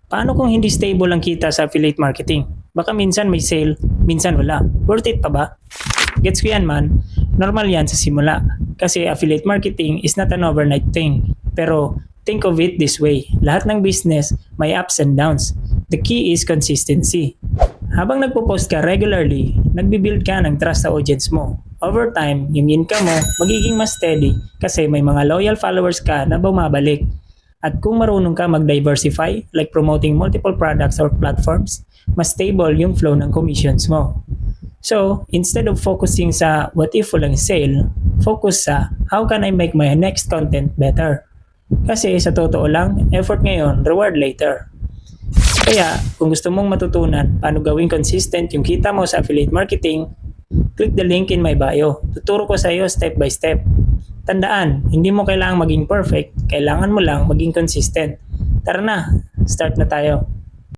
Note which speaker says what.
Speaker 1: Paano kung hindi stable ang kita sa affiliate marketing? Baka minsan may sale, minsan wala. Worth it pa ba? Gets ko yan man. Normal yan sa simula. Kasi affiliate marketing is not an overnight thing. Pero think of it this way. Lahat ng business may ups and downs. The key is consistency. Habang nagpo-post ka regularly, nagbibuild ka ng trust sa audience mo. Over time, yung income mo magiging mas steady kasi may mga loyal followers ka na bumabalik. At kung marunong ka mag-diversify, like promoting multiple products or platforms, mas stable yung flow ng commissions mo. So, instead of focusing sa what if walang sale, focus sa how can I make my next content better. Kasi sa totoo lang, effort ngayon, reward later. Kaya, kung gusto mong matutunan paano gawing consistent yung kita mo sa affiliate marketing, click the link in my bio. Tuturo ko sa iyo step by step. Tandaan, hindi mo kailangang maging perfect, kailangan mo lang maging consistent. Tara na, start na tayo.